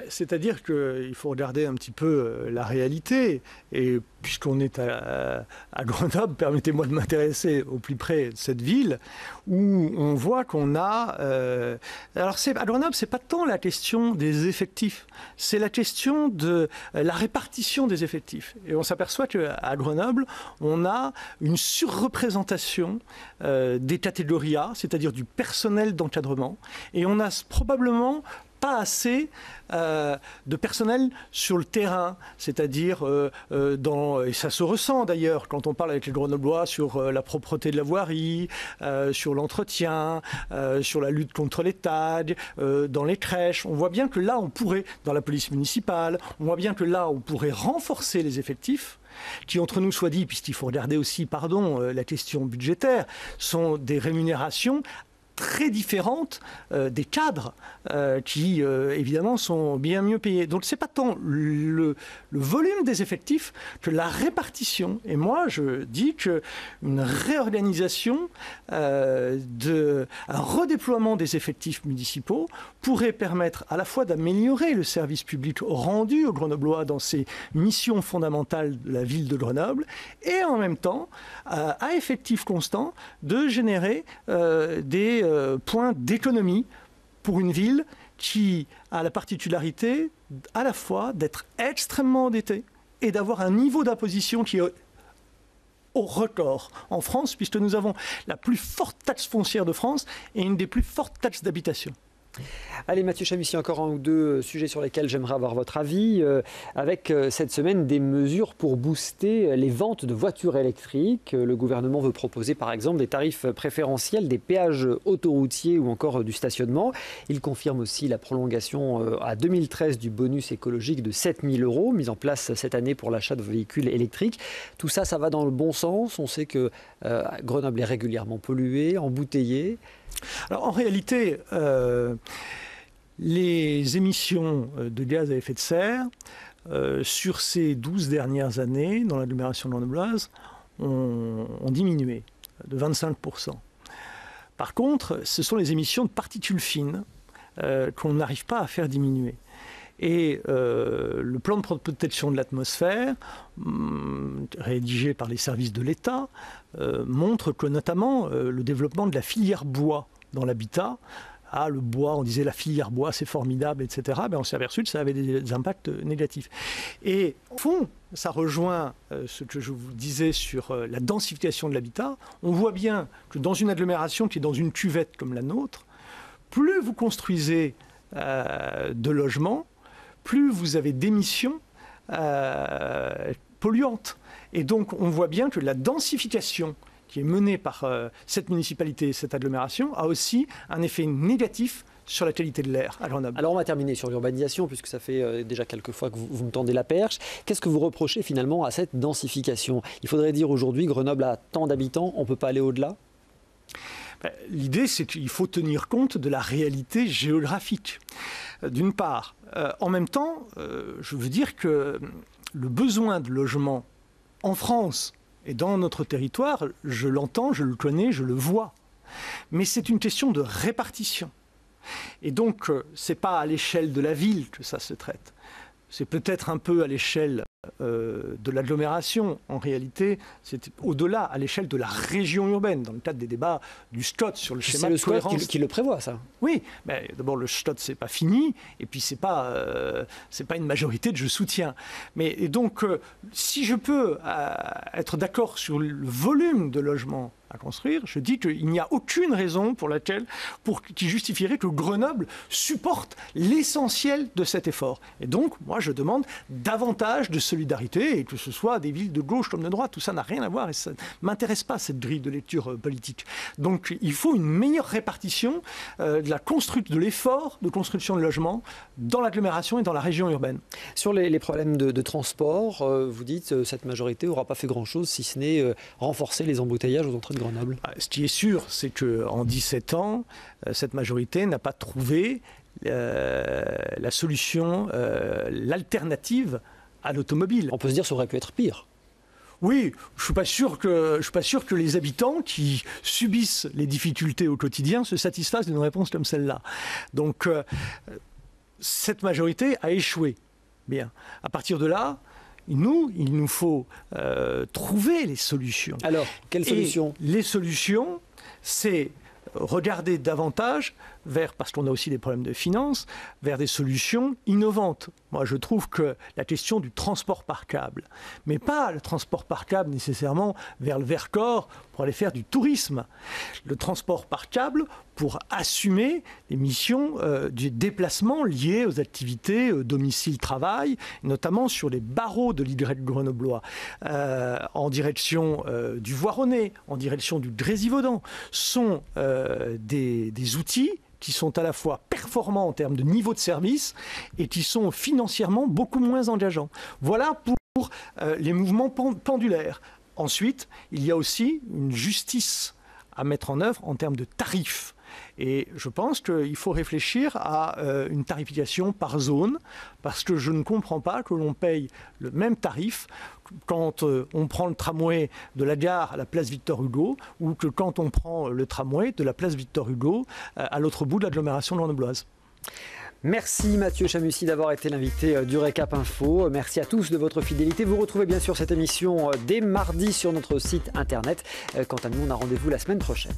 C'est-à-dire qu'il faut regarder un petit peu la réalité. Et puisqu'on est à Grenoble, permettez-moi de m'intéresser au plus près de cette ville, où on voit qu'on a... alors à Grenoble, ce n'est pas tant la question des effectifs, c'est la question de la répartition des effectifs. Et on s'aperçoit qu'à Grenoble, on a une surreprésentation des catégories A, c'est-à-dire du personnel d'encadrement. Et on a probablement pas assez de personnel sur le terrain, c'est-à-dire et ça se ressent d'ailleurs quand on parle avec les Grenoblois sur la propreté de la voirie, sur l'entretien, sur la lutte contre les tags, dans les crèches. On voit bien que là on pourrait, dans la police municipale, on voit bien que là on pourrait renforcer les effectifs qui, entre nous soit dit, puisqu'il faut regarder aussi, la question budgétaire, sont des rémunérations très différentes des cadres qui, évidemment, sont bien mieux payés. Donc, ce n'est pas tant le volume des effectifs que la répartition. Et moi, je dis qu'une réorganisation, un redéploiement des effectifs municipaux pourrait permettre à la fois d'améliorer le service public rendu aux Grenoblois dans ses missions fondamentales de la ville de Grenoble et en même temps, à effectif constant, de générer des points d'économie pour une ville qui a la particularité à la fois d'être extrêmement endettée et d'avoir un niveau d'imposition qui est au record en France, puisque nous avons la plus forte taxe foncière de France et une des plus fortes taxes d'habitation. Allez Mathieu Chamissy, encore un ou deux sujets sur lesquels j'aimerais avoir votre avis. Avec cette semaine des mesures pour booster les ventes de voitures électriques. Le gouvernement veut proposer par exemple des tarifs préférentiels des péages autoroutiers ou encore du stationnement. Il confirme aussi la prolongation à 2013 du bonus écologique de 7 000 €, mis en place cette année pour l'achat de véhicules électriques. Tout ça, ça va dans le bon sens. On sait que Grenoble est régulièrement pollué, embouteillé. Alors en réalité, les émissions de gaz à effet de serre sur ces 12 dernières années dans l'agglomération grenobloise ont diminué de 25%. Par contre, ce sont les émissions de particules fines qu'on n'arrive pas à faire diminuer. Et le plan de protection de l'atmosphère, rédigé par les services de l'État, montre que notamment le développement de la filière bois dans l'habitat, le bois, on disait la filière bois, c'est formidable, etc. On s'est aperçu que ça avait des impacts négatifs. Et au fond, ça rejoint ce que je vous disais sur la densification de l'habitat. On voit bien que dans une agglomération qui est dans une cuvette comme la nôtre, plus vous construisez de logements, plus vous avez d'émissions polluantes. Et donc, on voit bien que la densification qui est menée par cette municipalité, cette agglomération, a aussi un effet négatif sur la qualité de l'air à Grenoble. Alors, on va terminer sur l'urbanisation, puisque ça fait déjà quelques fois que vous me tendez la perche. Qu'est-ce que vous reprochez finalement à cette densification? Il faudrait dire aujourd'hui, Grenoble a tant d'habitants, on ne peut pas aller au-delà? L'idée, c'est qu'il faut tenir compte de la réalité géographique. D'une part. En même temps, je veux dire que le besoin de logement en France et dans notre territoire, je l'entends, je le connais, je le vois. Mais c'est une question de répartition. Et donc, ce n'est pas à l'échelle de la ville que ça se traite. C'est peut-être un peu à l'échelle de l'agglomération. En réalité, c'est au-delà, à l'échelle de la région urbaine, dans le cadre des débats du SCOT sur le schéma de cohérence. C'est le SCOT qui le prévoit, ça. Oui, mais d'abord, le SCOT, c'est pas fini, et puis c'est pas une majorité que je soutiens. Et donc, si je peux être d'accord sur le volume de logements à construire, je dis qu'il n'y a aucune raison qui justifierait que Grenoble supporte l'essentiel de cet effort. Et donc, moi, je demande davantage de solidarité, et que ce soit des villes de gauche comme de droite, tout ça n'a rien à voir, et ça ne m'intéresse pas, cette grille de lecture politique. Donc, il faut une meilleure répartition de l'effort de construction de logements dans l'agglomération et dans la région urbaine. Sur les problèmes de transport, vous dites cette majorité n'aura pas fait grand-chose, si ce n'est renforcer les embouteillages aux entrées de Grenoble. Ce qui est sûr, c'est qu'en 17 ans, cette majorité n'a pas trouvé la solution, l'alternative à l'automobile. On peut se dire que ça aurait pu être pire. Oui, je suis pas sûr que les habitants qui subissent les difficultés au quotidien se satisfassent d'une réponse comme celle-là. Donc, cette majorité a échoué. Bien. À partir de là, il nous faut trouver les solutions. Alors, quelles solutions? Les solutions, c'est regarder davantage parce qu'on a aussi des problèmes de finances, vers des solutions innovantes. Moi, je trouve que la question du transport par câble, mais pas le transport par câble nécessairement vers le Vercors pour aller faire du tourisme. Le transport par câble pour assumer les missions du déplacement liées aux activités domicile-travail, notamment sur les barreaux de l'Y grenoblois, en direction du Voironnais, en direction du Grésivaudan, sont des outils qui sont à la fois performants en termes de niveau de service et qui sont financièrement beaucoup moins engageants. Voilà pour les mouvements pendulaires. Ensuite, il y a aussi une justice à mettre en œuvre en termes de tarifs. Et je pense qu'il faut réfléchir à une tarification par zone, parce que je ne comprends pas que l'on paye le même tarif quand on prend le tramway de la gare à la place Victor Hugo, ou que quand on prend le tramway de la place Victor Hugo à l'autre bout de l'agglomération grenobloise. Merci Mathieu Chamussy d'avoir été l'invité du Récap Info. Merci à tous de votre fidélité. Vous retrouvez bien sûr cette émission dès mardi sur notre site internet. Quant à nous, on a rendez-vous la semaine prochaine.